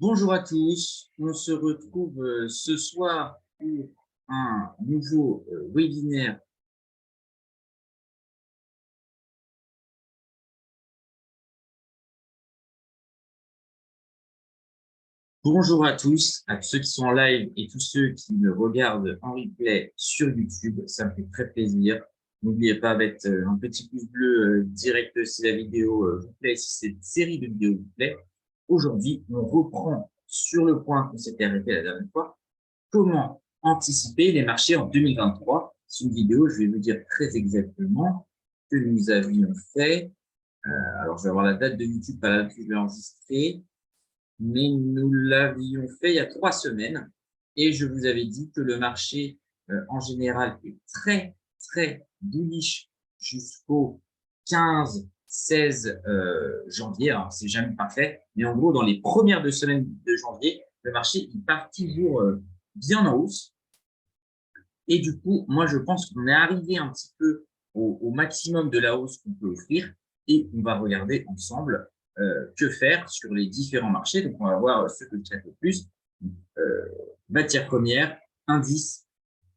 Bonjour à tous, on se retrouve ce soir pour un nouveau webinaire. Bonjour à tous ceux qui sont en live et tous ceux qui me regardent en replay sur YouTube, ça me fait très plaisir. N'oubliez pas de mettre un petit pouce bleu direct si la vidéo vous plaît, si cette série de vidéos vous plaît. Aujourd'hui, on reprend sur le point qu'on s'était arrêté la dernière fois. Comment anticiper les marchés en 2023? C'est une vidéo, je vais vous dire très exactement que nous avions fait. Alors, je vais avoir la date de YouTube, pas là que je l'ai enregistrée, mais nous l'avions fait il y a 3 semaines et je vous avais dit que le marché, en général, est très, très bullish jusqu'au 15-16 janvier. Alors, c'est jamais parfait, mais en gros, dans les premières 2 semaines de janvier, le marché il part toujours bien en hausse. Et du coup, moi, je pense qu'on est arrivé un petit peu au maximum de la hausse qu'on peut offrir et on va regarder ensemble que faire sur les différents marchés. Donc, on va voir ce que traite le plus, euh, matières premières, indices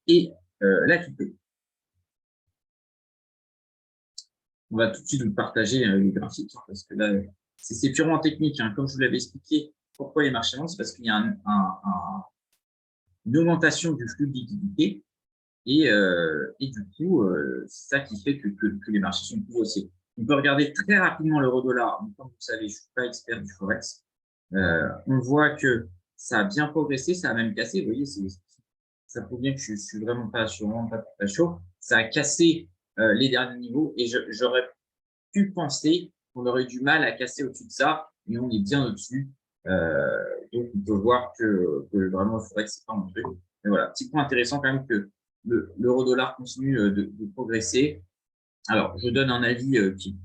et la crypto. On va tout de suite vous partager les graphiques parce que là, c'est purement technique. Comme je vous l'avais expliqué, pourquoi les marchés montent, c'est parce qu'il y a une augmentation du flux de liquidité. Et du coup, c'est ça qui fait que les marchés sont plus haussiers. On peut regarder très rapidement l'euro-dollar. Comme vous savez, je ne suis pas expert du Forex. On voit que ça a bien progressé, ça a même cassé. Vous voyez, ça prouve bien que je suis vraiment pas chaud, vraiment pas chaud. Ça a cassé les derniers niveaux et j'aurais pu penser qu'on aurait du mal à casser au-dessus de ça, mais on est bien au-dessus. Donc, on peut voir que vraiment, il faudrait que c'est pas mon truc. Mais voilà, petit point intéressant quand même que l'euro-dollar continue de progresser. Alors, je donne un avis qui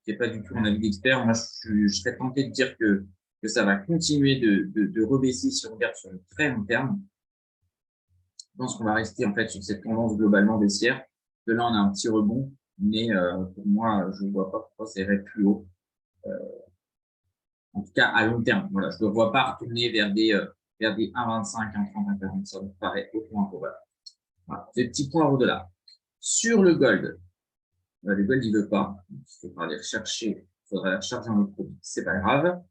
n'est pas du tout un avis d'expert. Moi, je serais tenté de dire que ça va continuer de rebaisser si on regarde sur le très long terme. Je pense qu'on va rester en fait sur cette tendance globalement baissière. Que là, on a un petit rebond, mais pour moi, je ne vois pas pourquoi ça irait plus haut. En tout cas, à long terme. Voilà, je ne le vois pas retourner vers des 1,25, 1,30, 1,40. Ça me paraît au point improbable. Voilà, des petits points au-delà. Sur le gold, le gold, il ne veut pas. Il faudra aller rechercher. Il faudra aller recharger un autre produit. C'est pas grave.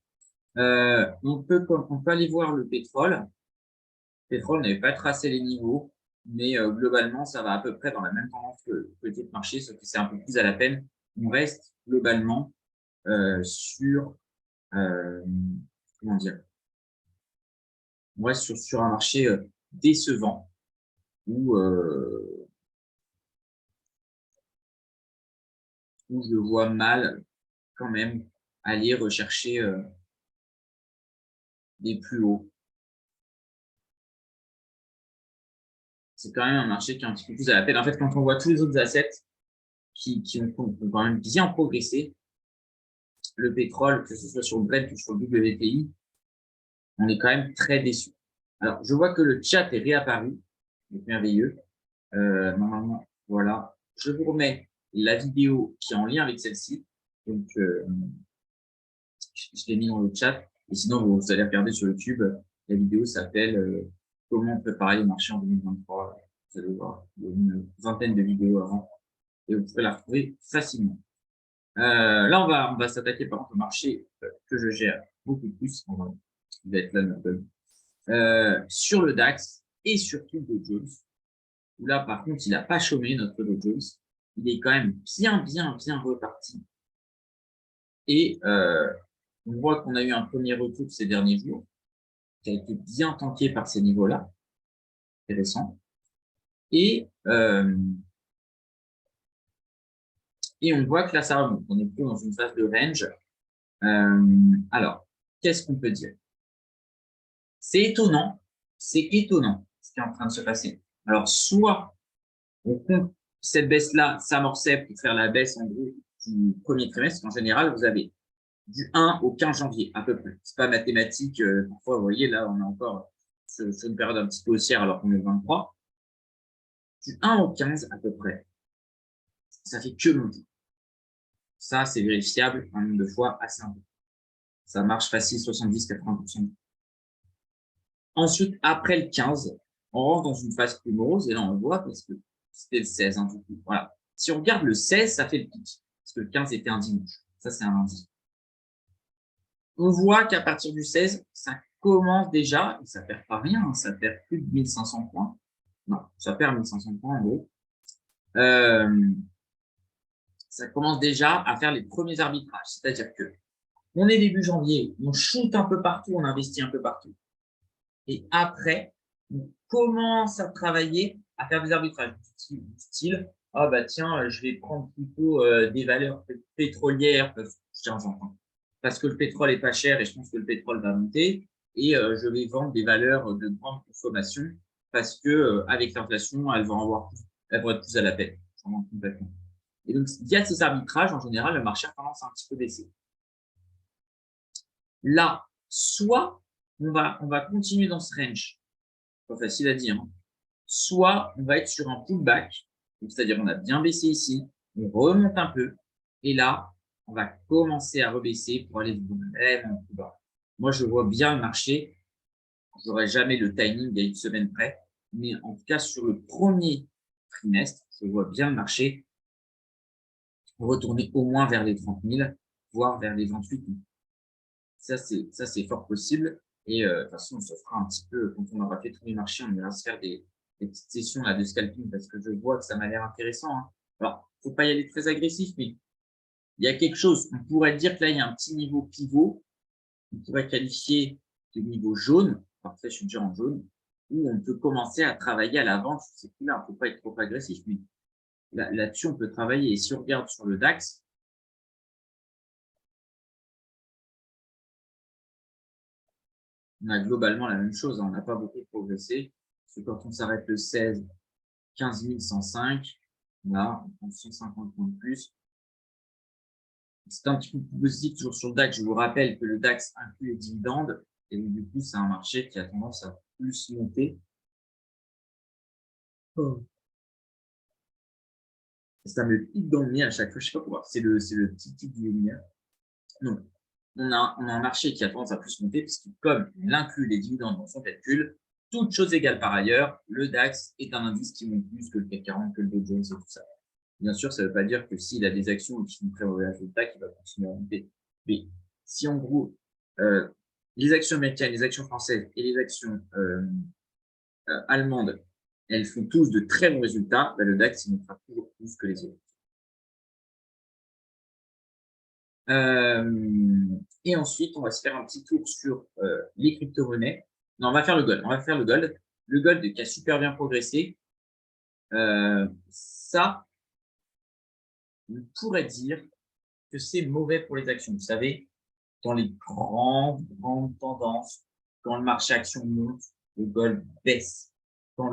On peut aller voir le pétrole. Le pétrole n'avait pas tracé les niveaux, mais globalement, ça va à peu près dans la même tendance que le titre marché, sauf que c'est un peu plus à la peine. On reste globalement sur comment dire, on reste sur un marché décevant où je le vois mal quand même aller rechercher des plus hauts. C'est quand même un marché qui est un petit peu plus à la peine. En fait, quand on voit tous les autres assets qui ont quand même bien progressé, le pétrole, que ce soit sur le Brent ou sur le WTI, on est quand même très déçu. Alors, je vois que le chat est réapparu. C'est merveilleux. Normalement, voilà. Je vous remets la vidéo qui est en lien avec celle-ci. Donc, je l'ai mis dans le chat. Et sinon, vous allez regarder sur YouTube. La vidéo s'appelle Comment préparer le marché en 2023. Vous allez voir, il y a une vingtaine de vidéos avant. Et vous pouvez la retrouver facilement. Là, on va s'attaquer par exemple au marché que je gère beaucoup plus. Il va être là sur le DAX et surtout le Dow Jones. Où là, par contre, il n'a pas chômé notre Dow Jones. Il est quand même bien reparti. Et on voit qu'on a eu un premier retour ces derniers jours qui a été bien tanké par ces niveaux-là. Intéressant. Et on voit que là, ça remonte. On est plus dans une phase de range. Alors, qu'est-ce qu'on peut dire? C'est étonnant ce qui est en train de se passer. Alors, soit on compte cette baisse-là s'amorçait pour faire la baisse en gros du premier trimestre. En général, vous avez du 1 au 15 janvier à peu près. C'est pas mathématique. Parfois, vous voyez, là, on est encore sur une période un petit peu haussière alors qu'on est le 23. Du 1 au 15 à peu près, ça fait que monter. Ça, c'est vérifiable un nombre de fois assez important. Ça marche facile 70-80%. Ensuite, après le 15, on rentre dans une phase plus morose et là, on le voit parce que c'était le 16, hein, du coup. Voilà. Si on regarde le 16, ça fait le pic parce que le 15 était un dimanche. Ça, c'est un lundi. On voit qu'à partir du 16, ça commence déjà, et ça perd pas rien, hein, ça perd plus de 1500 points. Non, ça perd 1500 points en gros. Ça commence déjà à faire les premiers arbitrages. C'est-à-dire que on est début janvier, on shoot un peu partout, on investit un peu partout. Et après, on commence à travailler, à faire des arbitrages du style, ah bah tiens, je vais prendre plutôt des valeurs pétrolières, parce que le pétrole est pas cher et je pense que le pétrole va monter, et je vais vendre des valeurs de grande consommation parce que avec l'inflation, elles vont être plus à la peine. Complètement. Et donc, il y a ces arbitrages, en général, le marché a tendance à un petit peu baisser. Là, soit on va continuer dans ce range, pas facile à dire, hein. Soit on va être sur un pullback, c'est-à-dire on a bien baissé ici, on remonte un peu, et là, on va commencer à rebaisser pour aller vraiment plus bas. Moi, je vois bien le marché, je n'aurai jamais le timing à une semaine près, mais en tout cas, sur le premier trimestre, je vois bien le marché retourner au moins vers les 30 000, voire vers les 28 000. Ça, c'est fort possible. Et de toute façon, on se fera un petit peu, quand on aura fait tous les marchés, on ira se faire des petites sessions là, de scalping parce que je vois que ça m'a l'air intéressant, hein. Alors, il ne faut pas y aller très agressif, mais il y a quelque chose. On pourrait dire que là, il y a un petit niveau pivot. On pourrait qualifier de niveau jaune. Parfait, je suis déjà en jaune. Où on peut commencer à travailler à l'avant. C'est plus là, il ne faut pas être trop agressif, mais là-dessus, on peut travailler. Et si on regarde sur le DAX, on a globalement la même chose, hein. On n'a pas beaucoup progressé. Parce que quand on s'arrête le 16, 15 105, là, on prend 150 points de plus. C'est un petit peu plus positif toujours sur le DAX. Je vous rappelle que le DAX inclut les dividendes. Et donc, du coup, c'est un marché qui a tendance à plus monter. Ça me pique dans le nez à chaque fois. Je sais pas pourquoi. C'est le petit tic du lumière. Donc, on a un marché qui a tendance à plus monter puisque comme il inclut les dividendes dans son calcul, toutes choses égales par ailleurs, le DAX est un indice qui monte plus que le CAC 40, que le Dow Jones et tout ça. Bien sûr, ça ne veut pas dire que s'il a des actions qui sont très mauvais résultats, qu'il va continuer à monter. Mais si en gros, les actions américaines, les actions françaises et les actions allemandes, elles font tous de très bons résultats, ben le DAX, il montera toujours plus que les autres. Et ensuite, on va se faire un petit tour sur les crypto-monnaies. Non, on va faire le gold. On va faire le gold. Le gold qui a super bien progressé. Ça, on pourrait dire que c'est mauvais pour les actions. Vous savez, dans les grandes tendances, quand le marché action monte, le gold baisse. Quand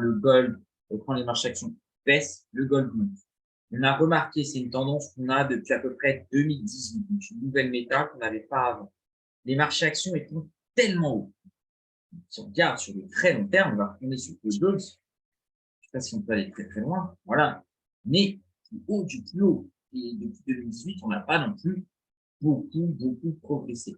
les marchés actions baissent, le gold monte. On a remarqué, c'est une tendance qu'on a depuis à peu près 2018, donc une nouvelle méta qu'on n'avait pas avant. Les marchés actions étaient tellement hauts. Si on regarde sur le très long terme, on va retourner sur le gold. Je ne sais pas si on peut aller très très loin. Voilà. Mais plus haut du plus haut. Et depuis 2018, on n'a pas non plus beaucoup progressé.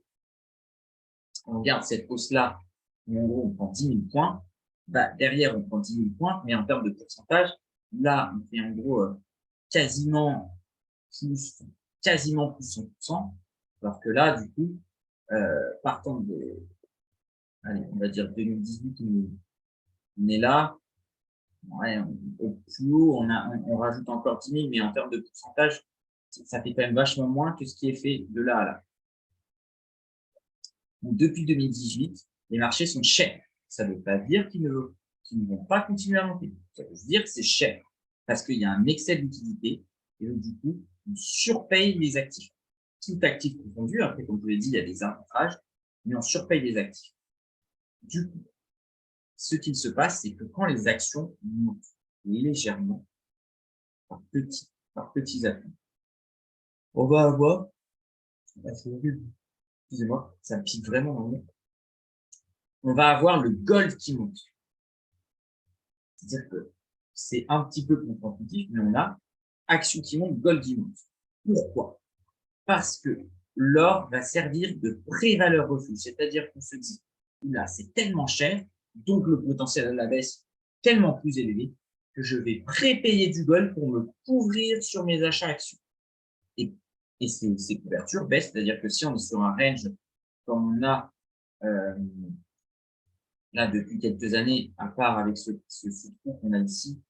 On regarde cette hausse-là, où en gros, on prend 10 000 points. Bah, derrière, on prend 10 000 points, mais en termes de pourcentage, là, on fait en gros quasiment plus 100%. Alors que là, du coup, partant de, allez, on va dire 2018, on est là. Ouais, au plus haut, on rajoute encore 10 000, mais en termes de pourcentage, ça fait quand même vachement moins que ce qui est fait de là à là. Donc, depuis 2018, les marchés sont chers. Ça ne veut pas dire qu'ils ne vont pas continuer à monter. Ça veut dire que c'est cher parce qu'il y a un excès d'utilité et donc, du coup, on surpaye les actifs. Tout actif confondu, après, comme je vous l'ai dit, il y a des arbitrages, mais on surpaye les actifs. Du coup, ce qu'il se passe, c'est que quand les actions montent légèrement, par petits appuis, on va avoir, excusez-moi, ça pique vraiment dans le nez, on va avoir le gold qui monte. C'est-à-dire que c'est un petit peu contre-intuitif, mais on a action qui monte, gold qui monte. Pourquoi? Parce que l'or va servir de pré-valeur refuge, c'est-à-dire qu'on se dit, là, c'est tellement cher Donc, le potentiel à la baisse tellement plus élevé que je vais prépayer du gold pour me couvrir sur mes achats actions. Et ces couvertures baissent, c'est-à-dire que si on est sur un range comme on a là depuis quelques années, à part avec ce trou qu'on a ici,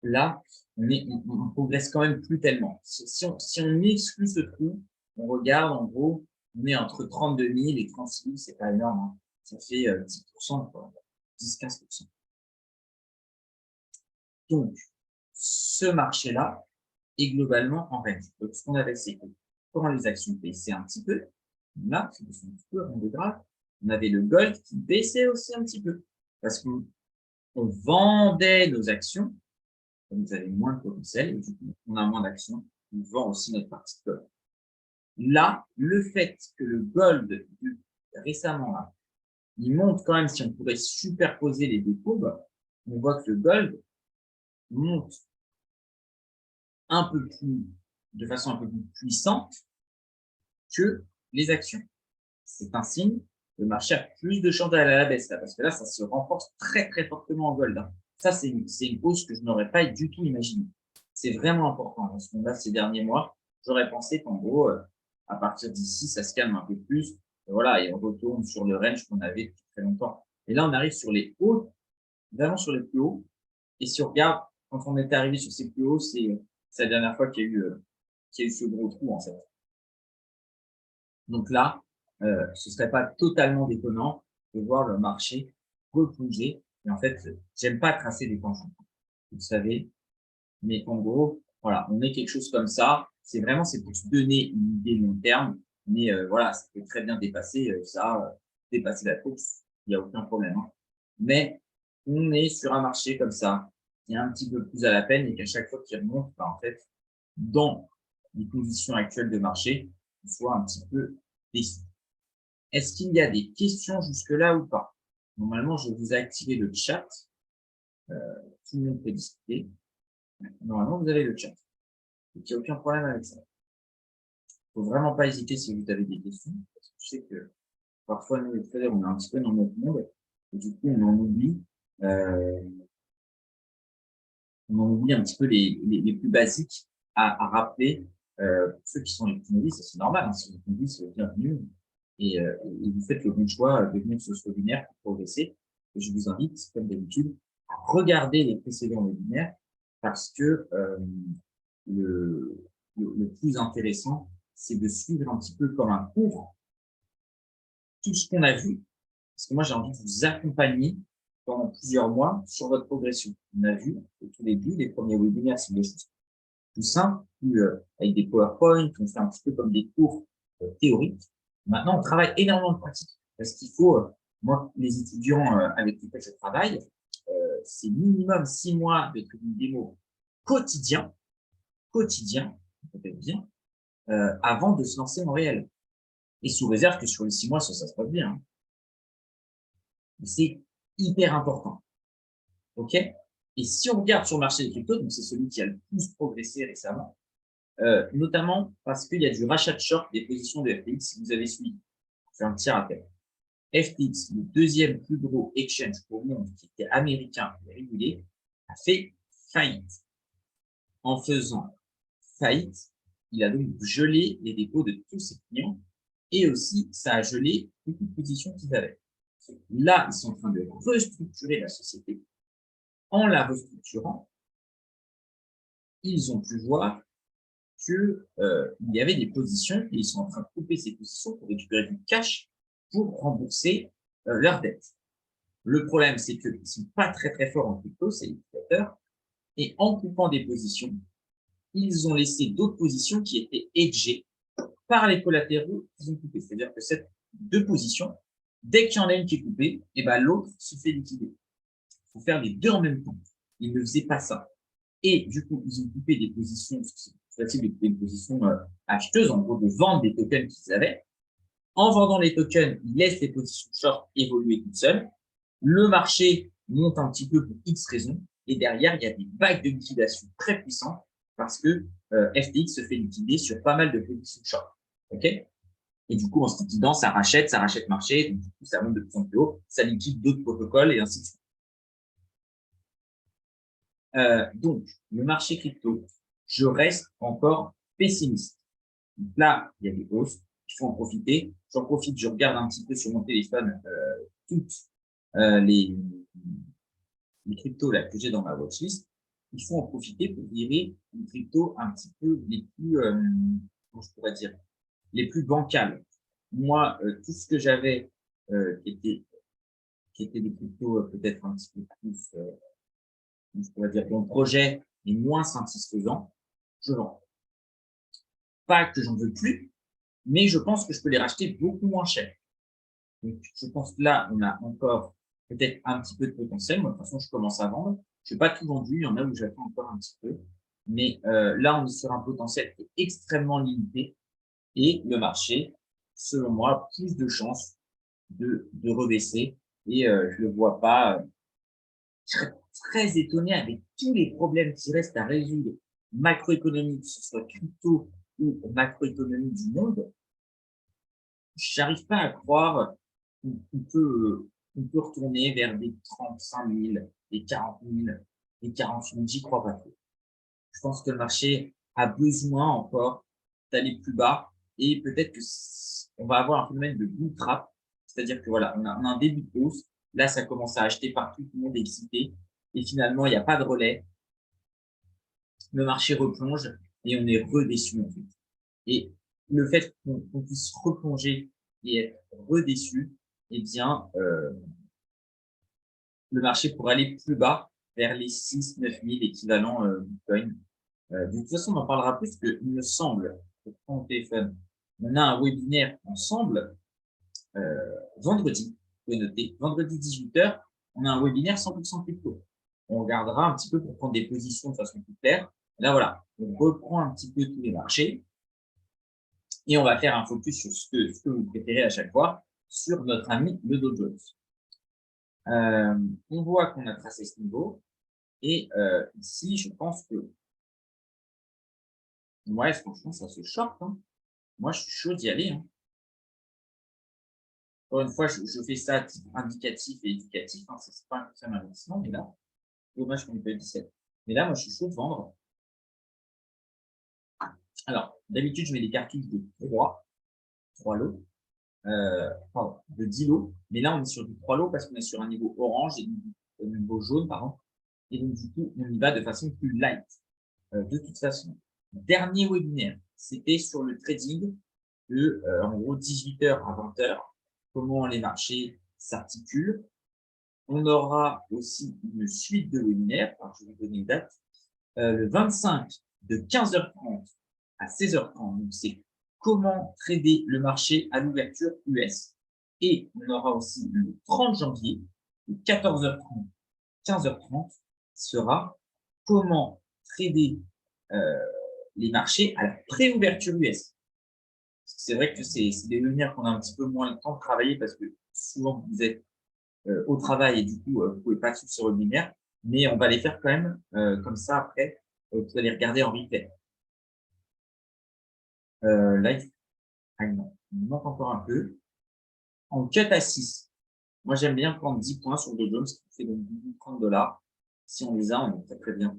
là, on progresse quand même plus tellement. Si on exclut ce trou, on regarde, en gros, on est entre 32 000 et 36 000, c'est pas énorme, hein. Ça fait 10%, quoi, 10-15%. Donc, ce marché-là est globalement en range. Donc, ce qu'on avait, c'est que quand les actions baissaient un petit peu, là, c'est un petit peu en dégrade, on avait le gold qui baissait aussi un petit peu, parce qu'on vendait nos actions, comme vous avez moins de potentiel, et du coup, on a moins d'actions, on vend aussi notre partie de gold. Là, le fait que le gold, récemment, là, il monte quand même, si on pourrait superposer les deux courbes, on voit que le gold monte un peu plus, de façon un peu plus puissante que les actions. C'est un signe que le marché a plus de chances d'aller à la baisse, là, parce que là, ça se renforce très, très fortement en gold, hein. Ça, c'est une hausse que je n'aurais pas du tout imaginé. C'est vraiment important. Parce qu'on a ces derniers mois, j'aurais pensé qu'en gros, à partir d'ici, ça se calme un peu plus. Et voilà, et on retourne sur le range qu'on avait depuis très longtemps. Et là, on arrive sur les hauts, vraiment sur les plus hauts. Et si on regarde, quand on était arrivé sur ces plus hauts, c'est la dernière fois qu'il y a eu ce gros trou, en fait. Donc là, ce serait pas totalement déconnant de voir le marché replonger. Et en fait, j'aime pas tracer des tangentes, vous le savez, mais en gros, voilà, on met quelque chose comme ça. C'est pour se donner une idée long terme, mais voilà, ça peut très bien dépasser ça, dépasser la course, il n'y a aucun problème, hein. Mais on est sur un marché comme ça, qui est un petit peu plus à la peine et qu'à chaque fois qu'il remonte, bah, en fait, dans les positions actuelles de marché, on soit un petit peu déçu. Est-ce qu'il y a des questions jusque-là ou pas? Normalement, je vous ai activé le chat. Tout le monde peut discuter. Normalement, vous avez le chat. Donc, il n'y a aucun problème avec ça. Il ne faut vraiment pas hésiter si vous avez des questions. Parce que je sais que parfois, nous, les traders, on est un petit peu dans notre monde. Et du coup, on en oublie un petit peu les plus basiques à rappeler. Pour ceux qui sont les plus novices, c'est normal, hein, si vous êtes novices, bienvenue. Et vous faites le bon choix de venir sur ce webinaire pour progresser. Et je vous invite, comme d'habitude, à regarder les précédents webinaires parce que le plus intéressant, c'est de suivre un petit peu comme un cours tout ce qu'on a vu. Parce que moi, j'ai envie de vous accompagner pendant plusieurs mois sur votre progression. On a vu au tout début, les premiers webinaires, c'est des choses plus simples, avec des PowerPoint, on fait un petit peu comme des cours théoriques. Maintenant, on travaille énormément de pratique parce qu'il faut, moi, les étudiants avec lesquels je travaille, c'est minimum 6 mois de trading démo quotidien, peut-être bien, avant de se lancer en réel. Et sous réserve que sur les 6 mois, ça se passe bien, hein. C'est hyper important. OK? Et si on regarde sur le marché des cryptos, donc c'est celui qui a le plus progressé récemment, notamment parce qu'il y a du rachat de short des positions de FTX, si vous avez suivi. Je fais un petit rappel. FTX, le deuxième plus gros exchange au monde qui était américain et régulé, a fait faillite. En faisant faillite, il a donc gelé les dépôts de tous ses clients et aussi ça a gelé beaucoup de positions qu'ils avaient. Là, ils sont en train de restructurer la société. En la restructurant, ils ont pu voir qu'il y avait des positions et ils sont en train de couper ces positions pour récupérer du cash pour rembourser leurs dettes. Le problème, c'est qu'ils ne sont pas très très forts en crypto, ces utilisateurs, et en coupant des positions, ils ont laissé d'autres positions qui étaient hedgées par les collatéraux qu'ils ont coupés. C'est-à-dire que ces deux positions, dès qu'il y en a une qui est coupée, et ben l'autre se fait liquider. Il faut faire les deux en même temps. Ils ne faisaient pas ça. Et du coup, ils ont coupé des positions, c'est facile de couper une position acheteuse, en gros, de vendre des tokens qu'ils avaient. En vendant les tokens, ils laissent les positions short évoluer toutes seules. Le marché monte un petit peu pour X raisons. Et derrière, il y a des vagues de liquidation très puissantes parce que FTX se fait liquider sur pas mal de positions short. OK? Et du coup, en se liquidant, ça rachète marché, donc du coup, ça monte de plus en plus haut, ça liquide d'autres protocoles et ainsi de suite. Donc, le marché crypto, je reste encore pessimiste. Donc là, il y a des hausses, il faut en profiter. J'en profite, je regarde un petit peu sur mon téléphone toutes les cryptos là, que j'ai dans ma watchlist. Il faut en profiter pour virer les cryptos un petit peu les plus, comment je pourrais dire, les plus bancales. Moi, tout ce que j'avais qui était des cryptos peut-être un petit peu plus, je pourrais dire, dont le projet est moins satisfaisant, je vends. Pas que j'en veux plus, mais je pense que je peux les racheter beaucoup moins cher. Donc, je pense que là, on a encore peut-être un petit peu de potentiel. Moi, de toute façon, je commence à vendre. Je n'ai pas tout vendu. Il y en a où j'attends encore un petit peu. Mais là, on est sur un potentiel qui est extrêmement limité. Et le marché, selon moi, a plus de chances de rebaisser. Et je ne le vois pas. Je serais très étonné avec tous les problèmes qui restent à résoudre, macroéconomiques, que ce soit crypto ou macroéconomie du monde. J'arrive pas à croire qu'on peut retourner vers des 35 000, des 40 000, des 48 000. J'y crois pas trop. Je pense que le marché a besoin encore d'aller plus bas et peut-être que on va avoir un phénomène de bull trap, c'est-à-dire que voilà, on a un début de hausse. Là, ça commence à acheter partout, tout le monde est excité et finalement, il n'y a pas de relais. Le marché replonge et on est redéçu en fait. Et le fait qu'on puisse replonger et être redéçu, eh bien, le marché pourrait aller plus bas vers les 6-9 000 équivalents Bitcoin. De toute façon, on en parlera plus, parce qu'il me semble, je prends mon téléphone, on a un webinaire ensemble vendredi, vous pouvez noter, vendredi 18h, on a un webinaire 100% crypto. On regardera un petit peu pour prendre des positions de façon plus claire. Là, voilà, on reprend un petit peu tous les marchés et on va faire un focus sur ce que vous préférez à chaque fois, sur notre ami le Dow Jones. On voit qu'on a tracé ce niveau et ici, je pense que ouais, franchement, ça se short. Hein. Moi, je suis chaud d'y aller. Hein. Encore une fois, je fais ça à titre indicatif et éducatif. Hein. C'est pas un conseil d'investissement, mais là, dommage qu'on ait pas eu 17. Mais là, moi, je suis chaud de vendre. Alors, d'habitude, je mets des cartouches de 3 lots, pardon, de 10 lots. Mais là, on est sur du 3 lots parce qu'on est sur un niveau orange et un niveau jaune, pardon. Et donc, du coup, on y va de façon plus light. De toute façon, dernier webinaire, c'était sur le trading de, en gros, 18h à 20h, comment les marchés s'articulent. On aura aussi une suite de webinaires, alors je vais vous donner une date, le 25 de 15h30 à 16h30, donc c'est comment trader le marché à l'ouverture US. Et on aura aussi le 30 janvier de 14h30, 15h30, sera comment trader les marchés à la pré-ouverture US. C'est vrai que c'est des webinaires qu'on a un petit peu moins le temps de travailler parce que souvent vous êtes au travail et du coup vous pouvez pas suivre ce webinaire, mais on va les faire quand même comme ça après vous allez regarder en replay. Là, il manque encore un peu. En cut à 6, moi j'aime bien prendre 10 points sur Dow Jones, ce qui fait donc 30 $. Si on les a, on est très très bien.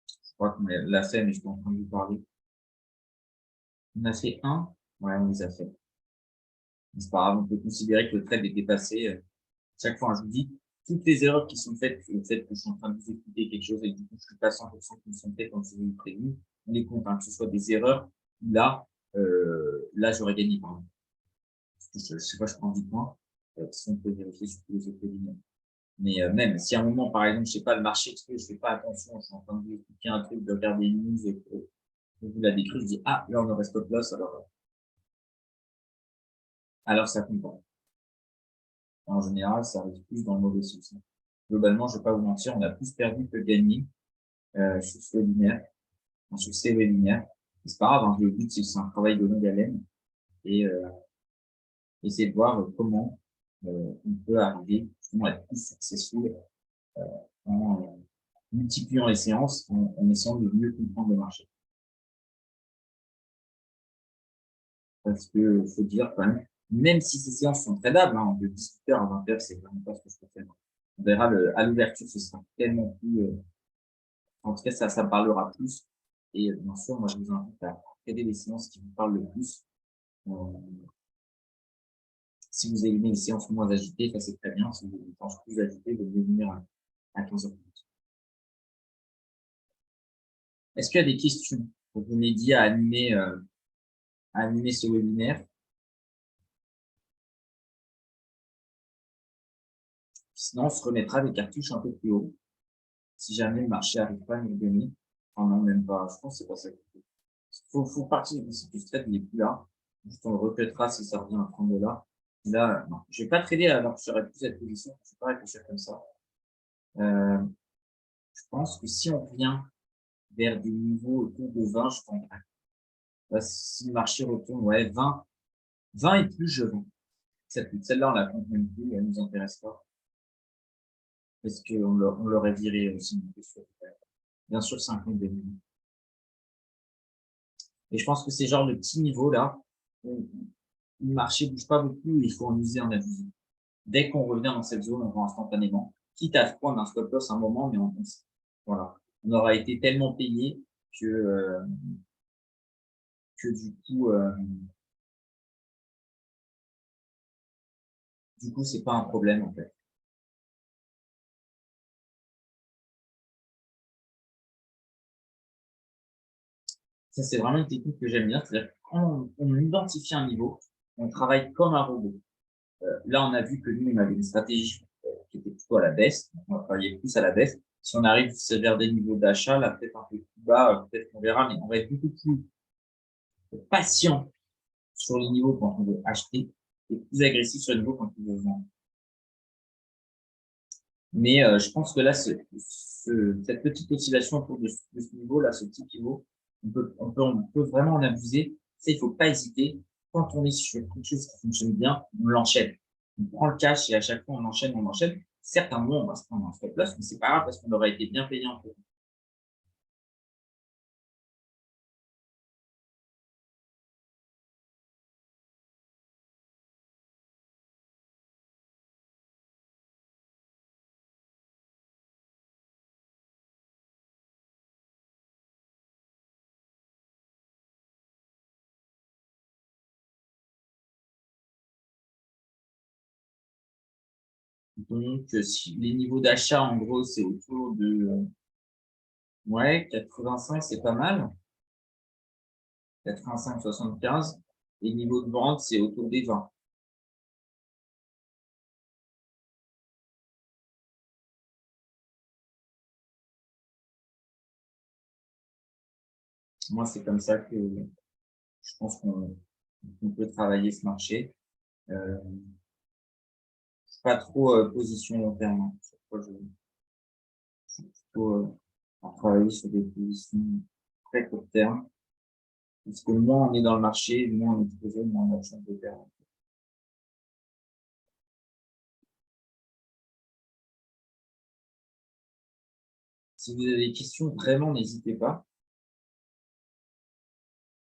Je crois qu'on l'a fait, mais je suis en train de vous parler. On a fait un, ouais, on les a fait. C'est pas grave, on peut considérer que le trade était passé. Chaque fois, je vous dis, toutes les erreurs qui sont faites, le fait que je suis en train de vous expliquer quelque chose et du coup, je suis pas 100% qui sont faites comme je vous l'ai prévenu, on les compte, hein, que ce soit des erreurs, là, j'aurais gagné, par exemple. Je sais pas, je prends 10 points, si on peut vérifier sur tous les autres lignes. Mais même si à un moment, par exemple, je sais pas, le marché explose, je fais pas attention, je suis en train de vous expliquer un truc, de regarder une news et que vous la décrit, je dis, ah, là, on aurait stop loss, alors ça compte pas. En général, ça arrive plus dans le mauvais sens. Globalement, je vais pas vous mentir, on a plus perdu que gagné sur ce webinaire, sur ces webinaires. C'est pas grave, hein, le but, c'est un travail de longue haleine et essayer de voir comment on peut arriver justement à être plus successful en multipliant les séances, en essayant de mieux comprendre le marché. Parce que faut dire quand même si ces séances sont tradables, hein, de 18h à 20h, c'est vraiment pas ce que je préfère. On verra à l'ouverture, ce sera tellement plus, en tout cas, ça parlera plus. Et bien sûr, moi, je vous invite à trader les séances qui vous parlent le plus. Euh, si vous aimez les séances moins agitées, ça c'est très bien. Si vous avez des séances plus agitées, vous devez venir à 15h. Est-ce qu'il y a des questions pour vous m'aider à animer ce webinaire? Sinon, on se remettra des cartouches un peu plus haut. Si jamais le marché n'arrive pas à nous donner, enfin non, même pas, je pense que c'est pas ça. Faut partir de ce trade, il n'est plus là. Juste on le retraitera si ça revient à 30 $. Là, non, je vais pas trader alors que j'aurais plus cette position. Je ne vais pas réfléchir comme ça. Je pense que si on revient vers des niveaux autour de 20, je prendrai. Si le marché retourne, ouais, 20 et plus, je vends. Celle-là, on la compte même plus, elle nous intéresse pas. Parce qu'on l'aurait viré aussi. Bien sûr, c'est un compte des millions. Et je pense que ces genres de petits niveaux-là, où le marché bouge pas beaucoup, il faut en user, en abuser. Dès qu'on revient dans cette zone, on vend instantanément. Quitte à se prendre un stop loss un moment, mais voilà. On aura été tellement payé que du coup, c'est pas un problème, en fait. Ça, c'est vraiment une technique que j'aime bien. C'est-à-dire que quand on identifie un niveau, on travaille comme un robot. Là, on a vu que nous, on avait une stratégie qui était plutôt à la baisse. On va travailler plus à la baisse. Si on arrive vers des niveaux d'achat, là, peut-être un peu plus bas, peut-être qu'on verra, mais on va être beaucoup plus patient sur les niveaux quand on veut acheter et plus agressif sur les niveaux quand on veut vendre. Mais je pense que là, cette petite oscillation autour de ce niveau-là, ce petit pivot, on peut vraiment en abuser. Ça, il faut pas hésiter. Quand on est sur quelque chose qui fonctionne bien, on l'enchaîne. On prend le cash et à chaque fois, on enchaîne, on enchaîne. Certes, un mois, on va se prendre un stop loss, mais c'est pas grave parce qu'on aurait été bien payé en fait. Donc, si les niveaux d'achat, en gros, c'est autour de, ouais, 85, c'est pas mal. 85, 75. Et niveau de vente, c'est autour des 20. Moi, c'est comme ça que je pense qu'on peut travailler ce marché. Euh, pas trop position long terme, hein. Chaque fois, je suis plutôt à travailler sur des positions très court terme. Parce que moins on est dans le marché, moins on est exposé, moins on a de chance de perdre. Si vous avez des questions, vraiment, n'hésitez pas.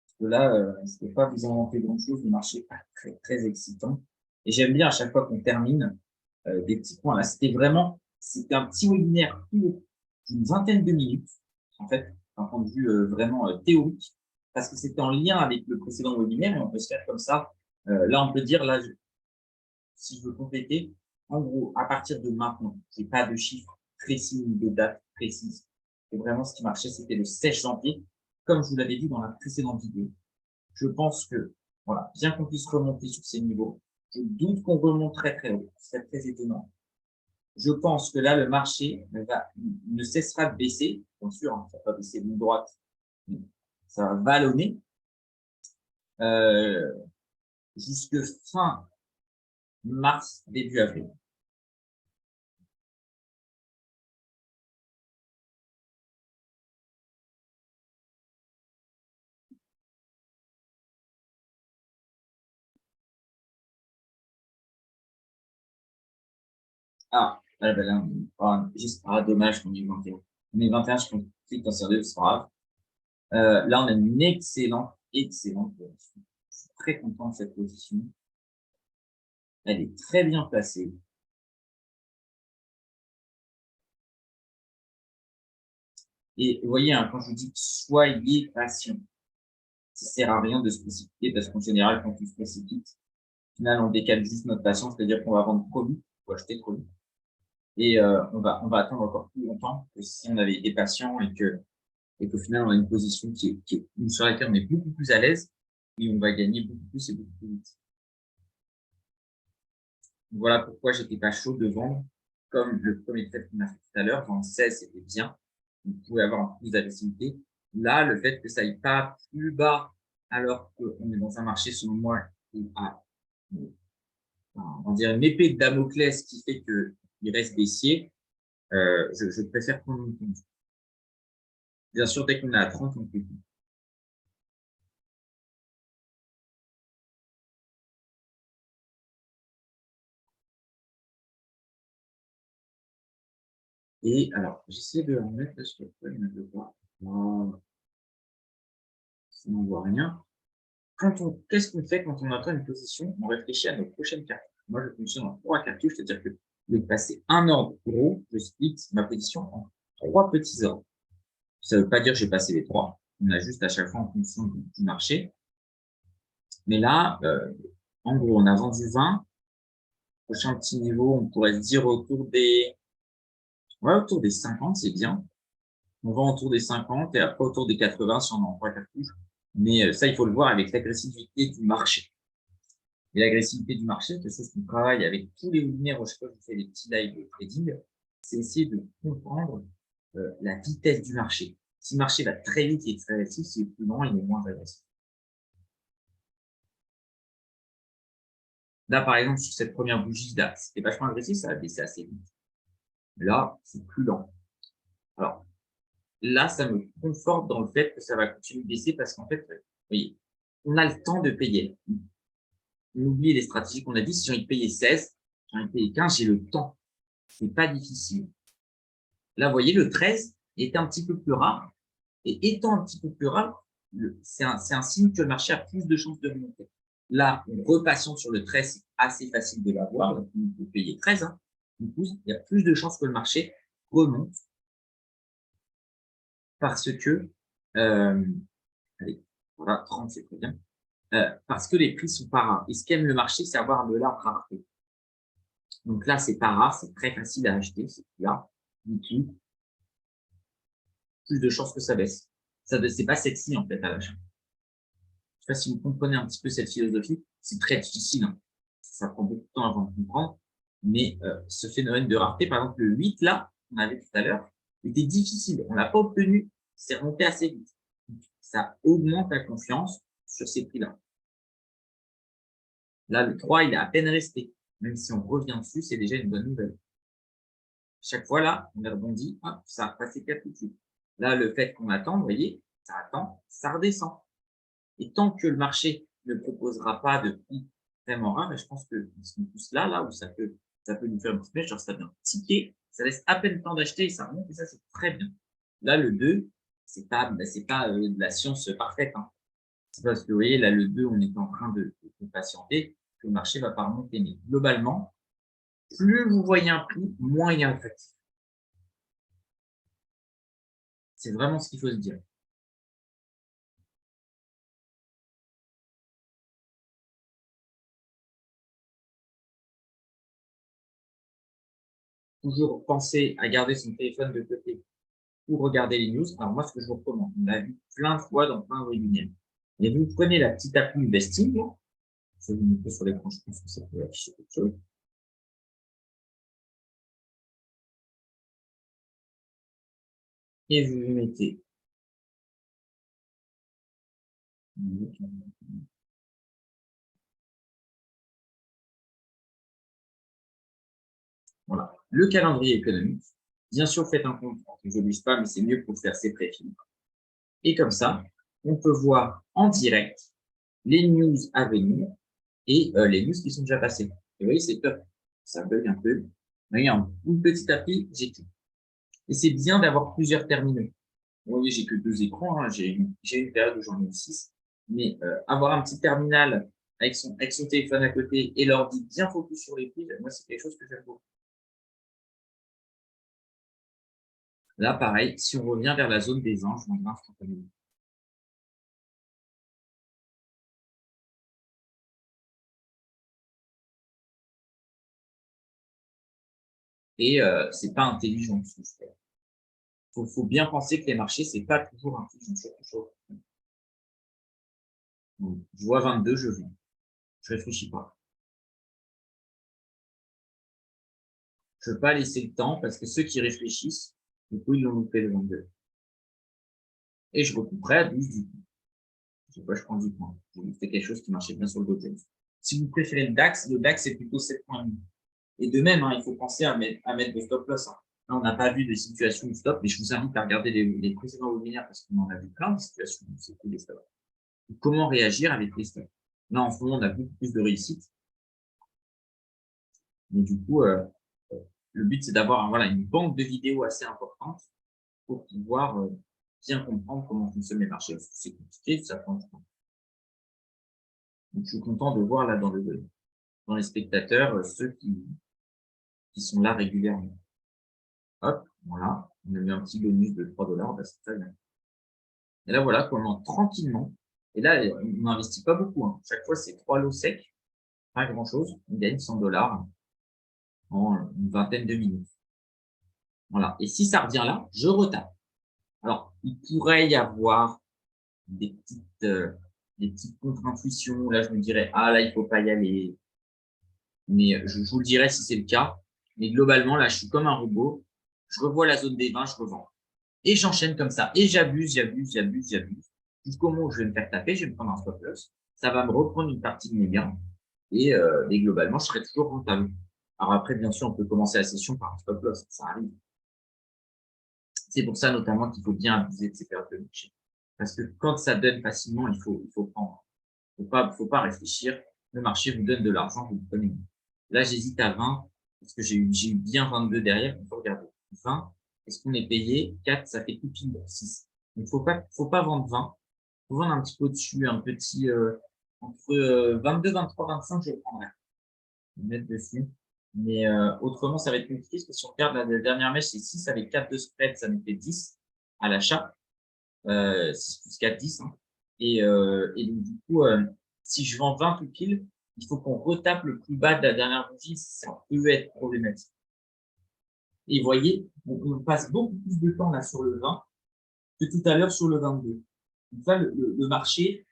Parce que là, je ne peux pas vous inventer grand-chose. Le marché n'est pas très, très excitant. Et j'aime bien à chaque fois qu'on termine des petits points. Là, c'était un petit webinaire d'une vingtaine de minutes, en fait, d'un point de vue vraiment théorique, parce que c'était en lien avec le précédent webinaire et on peut se faire comme ça. Là, on peut dire, là, si je veux compléter, en gros, à partir de maintenant, j'ai pas de chiffre précis ni de date précise. Et vraiment, ce qui marchait, c'était le 16 janvier, comme je vous l'avais dit dans la précédente vidéo. Je pense que, voilà, bien qu'on puisse remonter sur ces niveaux, je doute qu'on remonte très très haut. C'est très étonnant. Je pense que là, le marché ne cessera de baisser. Bien sûr, hein, ça va pas baisser ligne droite, mais ça va vallonner euh, jusque fin mars, début avril. Ben là, juste, dommage qu'on est 21. On est 21, je clique dans sur 2, c'est pas grave. Là, on a une excellente position. très content de cette position. Elle est très bien placée. Et vous voyez, hein, quand je vous dis soyez patient, ça ne sert à rien de se précipiter parce qu'en général, quand on se précipite, au final, on décale juste notre patience, c'est-à-dire qu'on va vendre trop vite ou acheter trop vite. Et on va attendre encore plus longtemps que si on avait été patient et qu'au final, on a une position sur laquelle on est beaucoup plus à l'aise et on va gagner beaucoup plus et beaucoup plus vite. Voilà pourquoi j'étais pas chaud de vendre comme le premier trade qu'on a fait tout à l'heure. Vendre 16, c'était bien. Vous pouvez avoir un peu plus d'agressivité. Là, le fait que ça aille pas plus bas alors qu'on est dans un marché, selon moi, qui a, on va dire, une épée de Damoclès qui fait qu'il reste baissier, je préfère prendre une compte. Bien sûr, dès qu'on est à 30, on peut. Et alors, j'essaie de en mettre parce que il ne veut pas. Voilà. Ça n'en voit rien. Qu'est-ce qu'on fait quand on atteint une position? On réfléchit à nos prochaines cartes. Moi, je fonctionne en 3 cartouches, c'est-à-dire que je vais passer un ordre gros, je split ma position en 3 petits ordres. Ça ne veut pas dire que j'ai passé les 3. On a juste à chaque fois en fonction du marché. Mais là, en gros, on a vendu 20. Prochain petit niveau, on pourrait se dire autour des 50, c'est bien. On vend autour des 50 et après autour des 80 si on est en 3 cartouches. Mais ça, il faut le voir avec l'agressivité du marché. Et l'agressivité du marché, c'est quelque chose qu'on travaille avec tous les webinaires où je fais des petits lives de trading, c'est essayer de comprendre la vitesse du marché. Si le marché va très vite et très agressif, si il est plus lent, il est moins agressif. Là, par exemple, sur cette première bougie, là, c'était vachement agressif, ça a baissé assez vite. Là, c'est plus lent. Alors, là, ça me conforte dans le fait que ça va continuer de baisser parce qu'en fait, vous voyez, on a le temps de payer. On oublie les stratégies qu'on a dit. Si j'ai envie de payer 16, j'ai envie de payer 15, j'ai le temps. C'est pas difficile. Là, vous voyez, le 13 est un petit peu plus rare. Et étant un petit peu plus rare, c'est un signe que le marché a plus de chances de remonter. Là, en repassant sur le 13, c'est assez facile de l'avoir. Donc, on peut payer 13. Hein. Du coup, il y a plus de chances que le marché remonte parce que, allez, voilà, 30, c'est très bien. Parce que les prix sont pas rares. Et ce qu'aime le marché, c'est avoir de la rareté. Donc là, c'est pas rare, c'est très facile à acheter, c'est là. Du coup, plus de chances que ça baisse. C'est pas sexy, en fait, à l'achat. Je sais pas si vous comprenez un petit peu cette philosophie. C'est très difficile. Hein. Ça prend beaucoup de temps avant de comprendre. Mais ce phénomène de rareté, par exemple, le 8, là, qu'on avait tout à l'heure, était difficile. On l'a pas obtenu. C'est remonté assez vite. Ça augmente la confiance sur ces prix-là. Là, le 3, il est à peine resté. Même si on revient dessus, c'est déjà une bonne nouvelle. Chaque fois, là, on a rebondi, hop, ça a passé 4 tout de suite. Là, le fait qu'on attend, vous voyez, ça attend, ça redescend. Et tant que le marché ne proposera pas de prix vraiment rare, et je pense que sont tous là où ça peut nous faire un petit peu, genre ça vient ticker, ça laisse à peine le temps d'acheter et ça remonte, et ça, c'est très bien. Là, le 2, c'est pas de la science parfaite. Hein. C'est parce que, vous voyez, là, le 2, on est en train de patienter, que le marché va pas remonter. Mais globalement, plus vous voyez un prix, moins il est attractif. C'est vraiment ce qu'il faut se dire. Toujours penser à garder son téléphone de côté pour regarder les news. Alors moi, ce que je vous recommande, on l'a vu plein de fois dans plein de webinaires. Et vous prenez la petite appli Investing, je vais vous montrer sur l'écran, je pense que ça peut afficher quelque chose. Et vous mettez voilà, le calendrier économique. Bien sûr, faites un compte, je n'oblige pas, mais c'est mieux pour faire ses préfiltres. Et comme ça, on peut voir en direct les news à venir et les news qui sont déjà passées. Et vous voyez, c'est top. Ça bug un peu. Regarde, une petite appli, j'ai tout. Et c'est bien d'avoir plusieurs terminaux. Vous voyez, j'ai que 2 écrans. Hein. J'ai une période où j'en ai 6. Mais avoir un petit terminal avec son téléphone à côté et l'ordi bien focus sur les prix, moi, c'est quelque chose que j'aime beaucoup. Là, pareil, si on revient vers la zone des anges, on va instantanément. Et c'est pas intelligent ce que je fais. Faut bien penser que les marchés, c'est pas toujours intelligent, surtout sur. Donc, je vois 22, je vends. Je réfléchis pas. Je veux pas laisser le temps parce que ceux qui réfléchissent, du coup, ils l'ont loupé le 22. Et je recouperai à 12 du coup. Je sais pas, je prends 10 points. C'était quelque chose qui marchait bien sur le Dow Jones. Si vous préférez le DAX, c'est plutôt 7 points. Et de même, hein, il faut penser à mettre des stop loss. Hein. Là, on n'a pas vu de situation de stop, mais je vous invite à regarder les précédents webinaires parce qu'on en a vu plein de situations où c'est des stops. Comment réagir avec les stops? Là, en ce moment, on a beaucoup plus de réussite. Mais du coup, le but, c'est d'avoir voilà, une banque de vidéos assez importante pour pouvoir bien comprendre comment fonctionnent les marchés. C'est compliqué, ça prend du temps. Donc, je suis content de voir là dans les spectateurs ceux qui sont là régulièrement. Hop, voilà, on a mis un petit bonus de 3 $, bah, c'est très bien. Et là, voilà, qu'on entre tranquillement. Et là, on n'investit pas beaucoup. Hein. Chaque fois, c'est 3 lots secs, pas grand-chose. On gagne 100 $ en une vingtaine de minutes. Voilà. Et si ça revient là, je retape. Alors, il pourrait y avoir des petites contre-intuitions. Là, je me dirais, ah là, il faut pas y aller. Mais je vous le dirai si c'est le cas. Mais globalement, là, je suis comme un robot. Je revois la zone des 20, je revends. Et j'enchaîne comme ça. Et j'abuse. Jusqu'au moment où je vais me faire taper, je vais me prendre un stop loss. Ça va me reprendre une partie de mes gains. Et globalement, je serai toujours rentable. Alors après, bien sûr, on peut commencer la session par un stop loss. Ça arrive. C'est pour ça notamment qu'il faut bien abuser de ces périodes de marché. Parce que quand ça donne facilement, il faut prendre. Faut pas réfléchir. Le marché vous donne de l'argent, vous le prenez. Là, j'hésite à 20 parce que j'ai eu bien 22 derrière. Il faut regarder. 20, est-ce qu'on est payé? 4, ça fait tout pile 6. Donc, faut pas vendre 20. Faut vendre un petit peu au-dessus, un petit entre 22, 23, 25, je prendrai. Je vais mettre dessus. Mais autrement, ça va être compliqué parce que si on regarde la dernière mèche, c'est 6 avec 4 de spread, ça nous fait 10 à l'achat. 6 plus 4, 10. Hein. Et donc, du coup, si je vends 20 tout pile, il faut qu'on retape le plus bas de la dernière bougie. Ça peut être problématique. Et vous voyez, on passe beaucoup plus de temps là sur le 20 que tout à l'heure sur le 22. Donc là, le marché,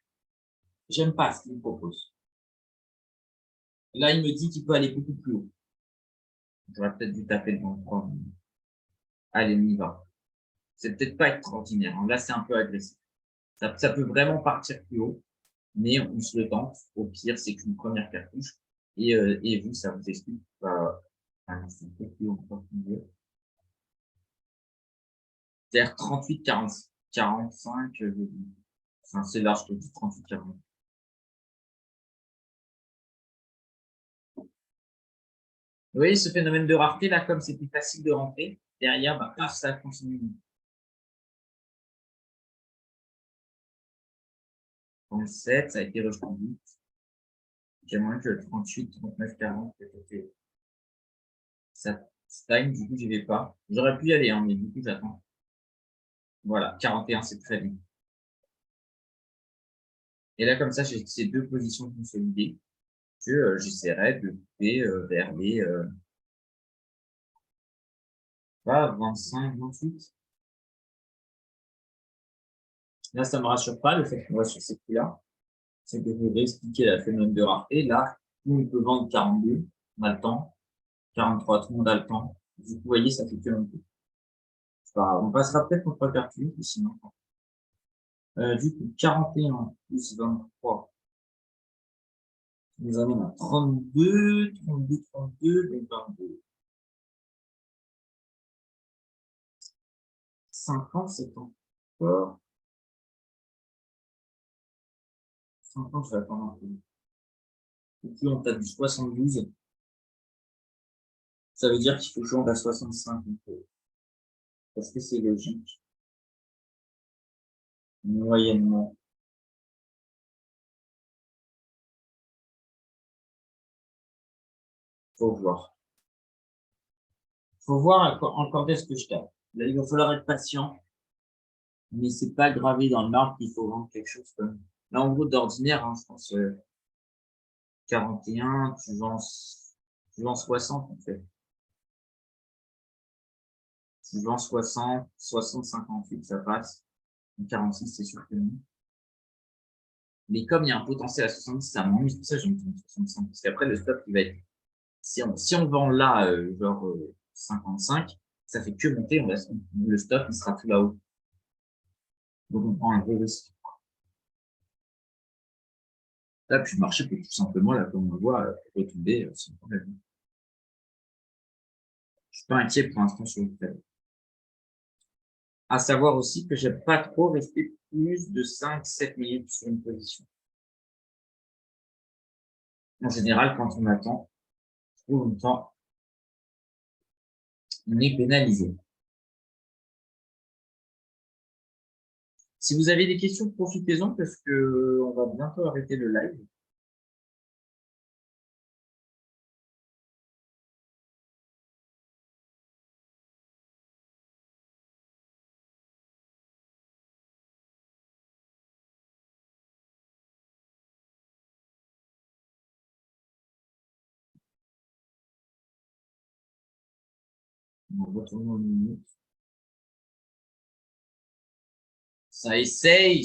j'aime pas ce qu'il me propose. Là, il me dit qu'il peut aller beaucoup plus haut. J'aurais peut-être dû taper le 23. Allez, on y va. C'est peut-être pas extraordinaire. Hein. Là, c'est un peu agressif. Ça peut vraiment partir plus haut, mais on se le tente. Au pire, c'est qu'une première cartouche. Et vous, ça vous explique. C'est peut-être plus haut, encore mieux. C'est-à-dire 38, 40, 45. Enfin, c'est large, je te dis 38, 40. Vous voyez ce phénomène de rareté, là, comme c'est plus facile de rentrer, derrière, bah, ça continue. 37, ça a été reconduit. J'ai moins que 38, 39, 40, ça stagne, du coup, j'y vais pas. J'aurais pu y aller, hein, mais du coup, j'attends. Voilà, 41, c'est très bien. Et là, comme ça, j'ai ces deux positions consolidées que j'essaierai de couper vers les 25, 28. Là, ça ne me rassure pas, le fait qu'on va sur ces prix-là. C'est que je vais expliquer la phénomène de rareté. Là, tout le monde peut vendre 42, on a le temps. 43, tout le monde a le temps. Vous voyez, ça fait que un peu. On passera peut-être contre cartouche, sinon. Du coup, 41 plus 23 nous amène à 32, 32, 32, donc 22. 50, c'est encore. 50, je vais attendre un peu. Et puis, on tape du 72. Ça veut dire qu'il faut que je monte à 65. Parce que c'est logique. Moyennement. Faut voir. Faut voir encore est-ce que je tape. Là, il va falloir être patient, mais c'est pas gravé dans le marbre qu'il faut vendre quelque chose comme. Là, en gros, d'ordinaire, hein, je pense 41, tu vends 60 en fait. Tu vends 60, 60, 58, ça passe. 46, c'est sûr que non. Mais comme il y a un potentiel à 70, ça m'ennuie. C'est pour ça que j'aime 65. Parce qu'après, le stop, il va être. Si on vend là, genre 55, ça fait que monter. Le stop, il sera tout là-haut. Donc, on prend un gros risque. Là, puis le marché peut tout simplement, là, comme on le voit, retomber sans problème. Je suis pas inquiet pour l'instant sur le fait. À savoir aussi que j'aime pas trop rester plus de 5-7 minutes sur une position. En général, quand on attend trop longtemps, on est pénalisé. Si vous avez des questions, profitez-en parce que on va bientôt arrêter le live. On va retourner en minute. Ça essaye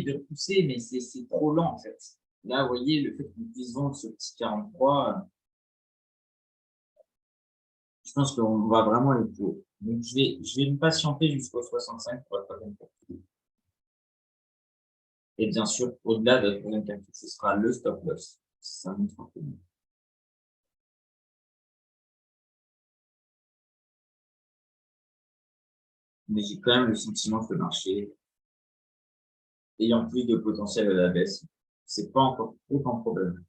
de repousser, mais c'est trop lent en fait. Là, vous voyez, le fait qu'on puisse vendre ce petit 43, je pense qu'on va vraiment le jouer. Donc, je vais me patienter jusqu'au 65 pour la troisième partie. Et bien sûr, au-delà de la troisième partie, ce sera le stop loss. Ça montre un peu mieux. Mais j'ai quand même le sentiment que le marché, ayant plus de potentiel à la baisse, c'est pas encore aucun problème.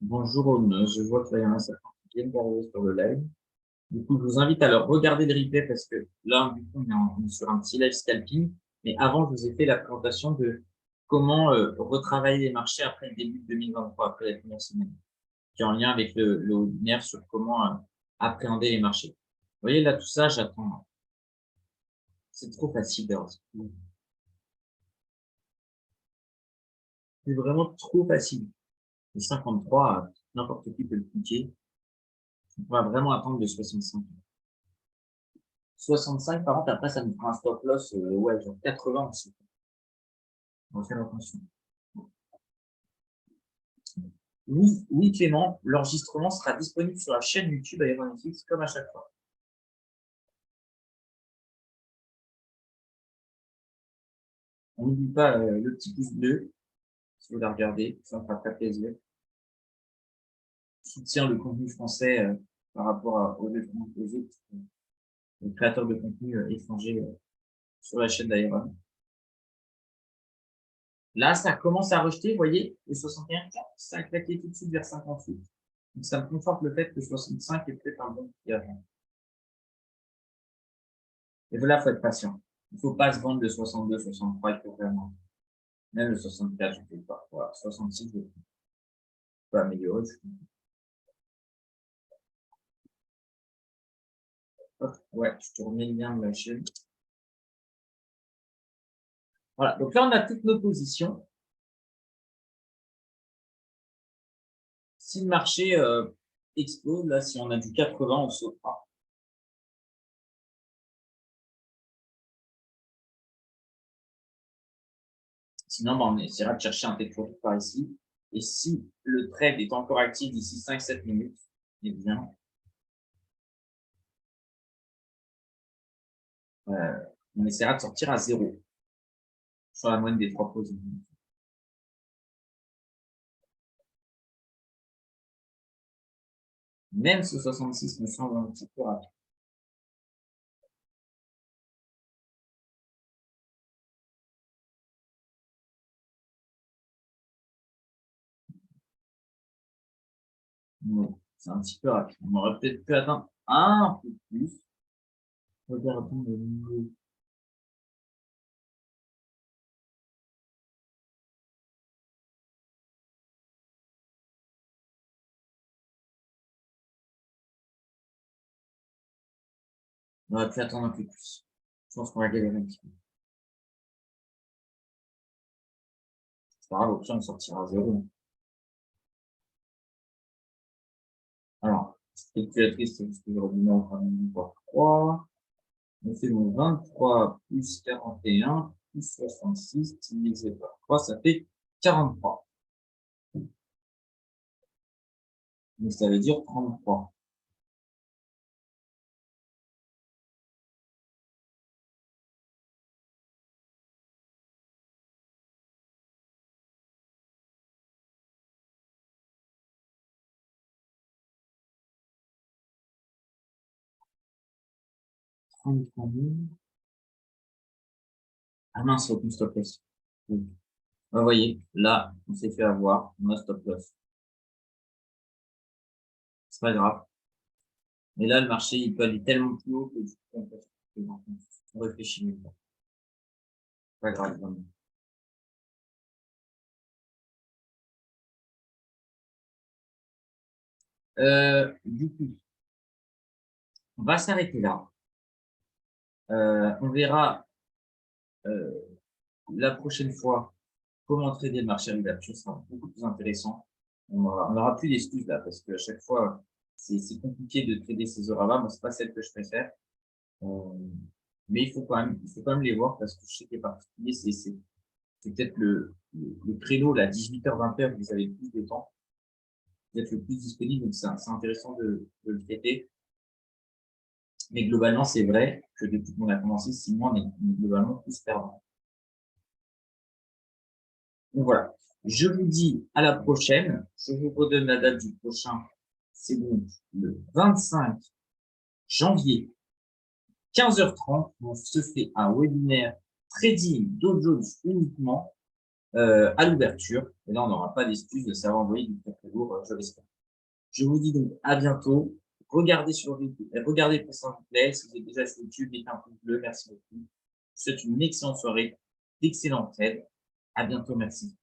Bonjour, Aune. Je vois qu'il y en a certains qui viennent d'arriver sur le live. Du coup, je vous invite à leur regarder le replay parce que là, du coup, on est sur un petit live scalping. Mais avant, je vous ai fait la présentation de comment retravailler les marchés après le début de 2023, après la première semaine, qui est en lien avec le webinaire sur comment appréhender les marchés. Vous voyez, là, tout ça, j'attends. C'est trop facile d'avoir. C'est vraiment trop facile. Le 53, n'importe qui peut le cliquer. On va vraiment attendre le 65. 65, par contre, après, ça nous fera un stop loss, ouais, genre 80 aussi. On va faire attention. Oui, oui, Clément, l'enregistrement sera disponible sur la chaîne YouTube Aeronautics comme à chaque fois. On n'oublie pas le petit pouce bleu, si vous la regardez, ça me fera très plaisir. Soutient le contenu français par rapport aux autres créateurs de contenu étrangers sur la chaîne d'Aeron. Là, ça commence à rejeter, vous voyez, le 61, ça a claqué tout de suite vers 58. Donc, ça me conforte le fait que 65 est peut-être un bon petit avant. Et voilà, il faut être patient. Il ne faut pas se vendre de 62, 63, il faut vraiment. Même le 64, je ne peux pas. Voilà, 66, je peux améliorer. Ouais, je te remets le lien de la chaîne. Voilà, donc là, on a toutes nos positions. Si le marché explose, là, si on a du 80, on sautera. Sinon, ben, on essaiera de chercher un take profit par ici. Et si le trade est encore actif d'ici 5-7 minutes, eh bien, on essaiera de sortir à 0 sur la moyenne des 3 positions. Même ce 66 me semble un petit peu rapide. Ouais, c'est un petit peu rapide. On aurait peut-être pu atteindre un peu plus. Regardons le niveau. On aurait pu attendre un peu plus. Je pense qu'on va galérer un petit peu. C'est pas grave, option, on sortira à 0. Alors, calculatrice, c'est juste que je redis en train de voir 3. On fait mon 23 plus 41 plus 66 divisé par 3, ça fait 43. Donc, ça veut dire 33. Ah mince, aucune stop loss. Vous voyez, là, on s'est fait avoir, on a stop loss. C'est pas grave. Mais là, le marché, il peut aller tellement plus haut que du coup, on réfléchit même pas. Pas grave, vraiment. Du coup, on va s'arrêter là. On verra la prochaine fois comment trader le marché à l'ouverture. Ce sera beaucoup plus intéressant. On aura plus d'excuses là parce qu'à chaque fois, c'est compliqué de trader ces heures-là. Moi, c'est pas celle que je préfère. Mais il faut quand même les voir parce que je sais qu'il est particulier. C'est peut-être le créneau, là, 18h, 20h, vous avez le plus de temps. Vous êtes le plus disponible, donc c'est intéressant de le traiter. Mais globalement, c'est vrai que depuis qu'on a commencé 6 mois, on est globalement plus perdant. Donc voilà. Je vous dis à la prochaine. Je vous redonne la date du prochain. C'est donc le 25 janvier, 15h30. On se fait un webinaire trading Dow Jones uniquement à l'ouverture. Et là, on n'aura pas d'excuse de savoir envoyer du très lourd, je l'espère. Je vous dis donc à bientôt. Regardez sur YouTube, regardez pour ça vous plaît. Si vous êtes déjà sur YouTube, mettez un pouce bleu. Merci beaucoup. Je vous souhaite une excellente soirée, d'excellentes trades. À bientôt. Merci.